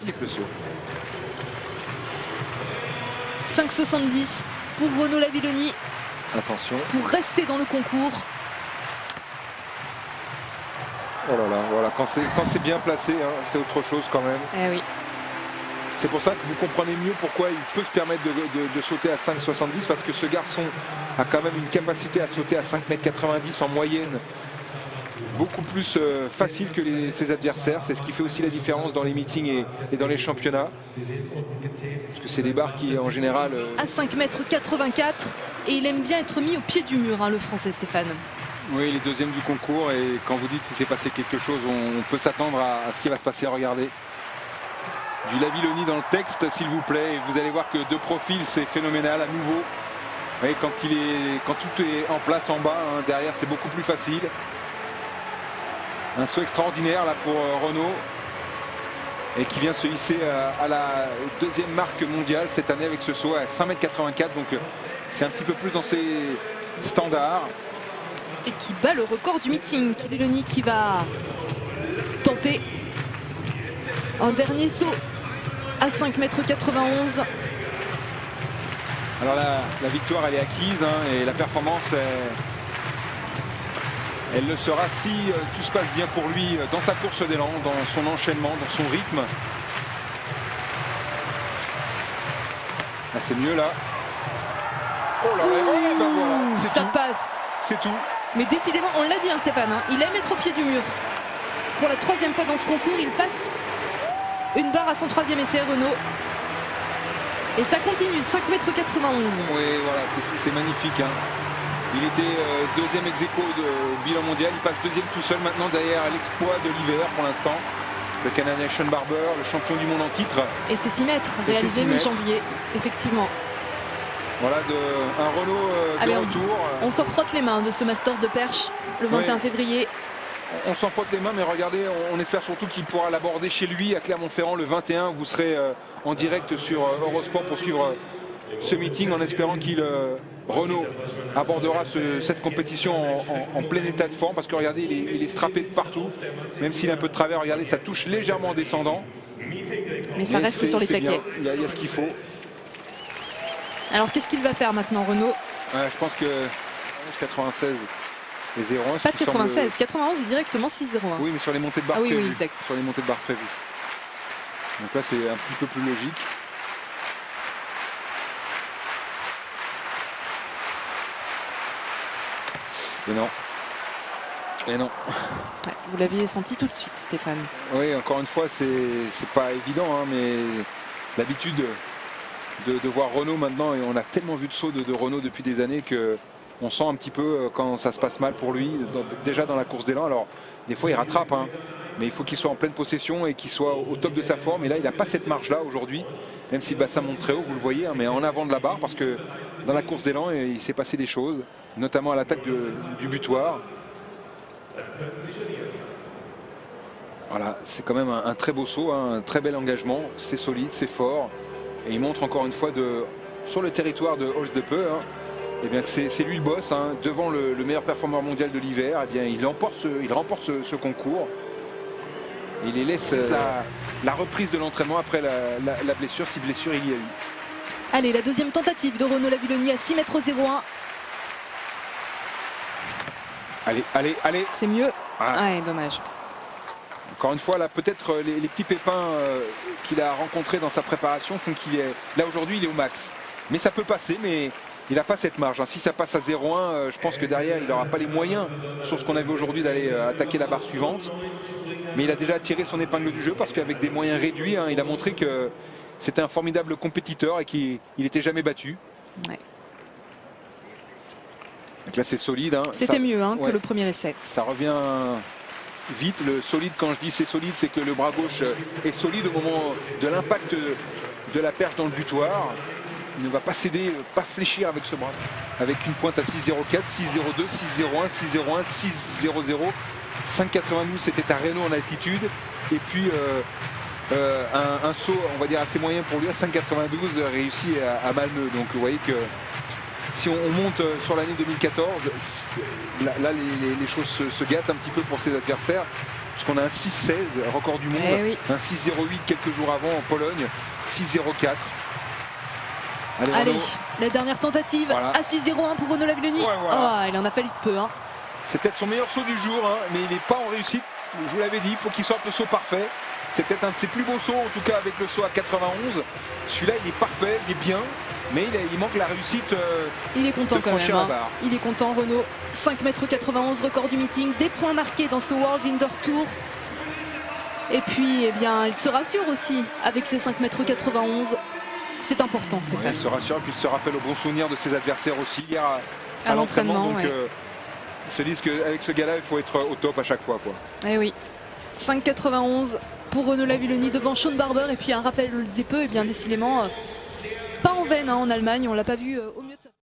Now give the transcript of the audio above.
magnifique le saut. 5,70 pour Renaud Lavilloni. Attention. Pour rester dans le concours. Oh là là, voilà, quand c'est bien placé, hein, c'est autre chose quand même. Eh oui. C'est pour ça que vous comprenez mieux pourquoi il peut se permettre de sauter à 5,70, parce que ce garçon a quand même une capacité à sauter à 5,90 m en moyenne, beaucoup plus facile que ses adversaires. C'est ce qui fait aussi la différence dans les meetings et dans les championnats. Parce que c'est des barres qui en général... À 5,84 m, et il aime bien être mis au pied du mur, hein, le Français Stéphane. Oui, il est deuxième du concours, et quand vous dites qu'il s'est passé quelque chose, on peut s'attendre à ce qui va se passer. Regardez. Du Lavilloni dans le texte, s'il vous plaît, et vous allez voir que de profil, c'est phénoménal à nouveau. Oui, quand tout est en place en bas, hein, derrière c'est beaucoup plus facile. Un saut extraordinaire là pour Renaud, et qui vient se hisser à la deuxième marque mondiale cette année avec ce saut à 5,84 m, donc c'est un petit peu plus dans ses standards. Et qui bat le record du meeting. Lavilloni qui va tenter un dernier saut à 5,91 m. Alors la victoire elle est acquise, hein, et la performance elle le sera si tout se passe bien pour lui dans sa course d'élan, dans son enchaînement, dans son rythme. Ah, c'est mieux là. Oh là là, ben voilà, ça passe. C'est tout. Mais décidément, on l'a dit, hein, Stéphane, hein, il aime être au pied du mur. Pour la troisième fois dans ce concours, il passe une barre à son troisième essai, Renaud. Et ça continue, 5,91 m. Oui, voilà, c'est magnifique. Hein. Il était deuxième ex-aequo de bilan mondial. Il passe deuxième tout seul maintenant derrière l'exploit de l'hiver pour l'instant. Le Canadien Sean Barber, le champion du monde en titre. Et c'est 6 mètres, réalisé mi-janvier, effectivement. Voilà, un Renaud de retour. On s'en frotte les mains de ce Masters de Perche le 21 février. On s'en frotte les mains, mais regardez, on espère surtout qu'il pourra l'aborder chez lui à Clermont-Ferrand le 21. Vous serez en direct sur Eurosport pour suivre ce meeting, en espérant Renaud abordera cette compétition en plein état de forme, parce que regardez, il est strappé de partout, même s'il a un peu de travers. Regardez, ça touche légèrement en descendant. Mais ça reste sur les taquets. Il y a ce qu'il faut. Alors qu'est-ce qu'il va faire maintenant, Renaud? Je pense que 96 et 0,1. Pas de 96, 91 et directement 6,01. Oui, mais sur les montées de barre prévues. Oui, exact. Sur les montées de barre prévues. Donc là, c'est un petit peu plus logique. Et non. Et non. Ouais, vous l'aviez senti tout de suite, Stéphane. Oui, encore une fois, c'est pas évident, hein, mais l'habitude de voir Renaud maintenant, et on a tellement vu de sauts de Renaud depuis des années que on sent un petit peu quand ça se passe mal pour lui, déjà dans la course d'élan. Alors des fois il rattrape, hein, mais il faut qu'il soit en pleine possession et qu'il soit au top de sa forme. Et là il n'a pas cette marge là aujourd'hui, même si le bassin monte très haut, vous le voyez, hein, mais en avant de la barre, parce que dans la course d'élan il s'est passé des choses, notamment à l'attaque du butoir. Voilà, c'est quand même un très beau saut, hein, un très bel engagement, c'est solide, c'est fort, et il montre encore une fois sur le territoire de Holzdepe, hein, eh bien que c'est lui le boss, hein, devant le meilleur performeur mondial de l'hiver. Eh bien il remporte ce concours. Il les laisse la reprise de l'entraînement après la blessure, si blessure il y a eu. Allez, la deuxième tentative de Renaud Lavilloni à 6,01 m. Allez. C'est mieux. Ah. Ouais, dommage. Encore une fois, là, peut-être les petits pépins qu'il a rencontrés dans sa préparation font qu'il est... Là, aujourd'hui, il est au max. Mais ça peut passer, mais il n'a pas cette marge. Si ça passe à 0,1, je pense que derrière, il n'aura pas les moyens, sur ce qu'on avait aujourd'hui, d'aller attaquer la barre suivante. Mais il a déjà tiré son épingle du jeu, parce qu'avec des moyens réduits, hein, il a montré que c'était un formidable compétiteur et qu'il n'était jamais battu. Ouais. Donc là, c'est solide. Hein. C'était mieux que le premier essai. Ça revient vite. Le solide, quand je dis c'est solide, c'est que le bras gauche est solide au moment de l'impact de la perche dans le butoir. Il ne va pas céder, pas fléchir avec ce bras. Avec une pointe à 6,04, 6,02, 6,01, 6,01, 6,00. 5,92 c'était à Reno en altitude. Et puis un saut, on va dire, assez moyen pour lui à 5,92 réussi à Malmö. Donc vous voyez que si on monte sur l'année 2014, là les choses se gâtent un petit peu pour ses adversaires, puisqu'on a un 6-16, record du monde, oui. un 6-0-8 quelques jours avant en Pologne, 6-0-4. Allez, la dernière tentative, voilà. À 6-0-1 pour Renaud Lavillenie. Ouais, voilà. Il en a fallu de peu. Hein. C'est peut-être son meilleur saut du jour, hein, mais il n'est pas en réussite. Je vous l'avais dit, il faut qu'il sorte le saut parfait. C'est peut-être un de ses plus beaux sauts, en tout cas avec le saut à 91. Celui-là, il est parfait, il est bien, mais il manque la réussite. Il est content de quand même. franchir la barre. Il est content, Renaud. 5,91 m, record du meeting. Des points marqués dans ce World Indoor Tour. Et puis, eh bien, il se rassure aussi avec ses 5,91 m. C'est important, Stéphane. Ouais, il se rassure et puis il se rappelle au bon souvenir de ses adversaires aussi hier à l'entraînement. Donc, ils se disent qu'avec ce gars-là, il faut être au top à chaque fois, quoi. Eh oui. 5,91 pour Renaud Lavillenie devant Sean Barber. Et puis un rappel, je le disais peu, et bien décidément, pas en veine hein, en Allemagne. On l'a pas vu au mieux.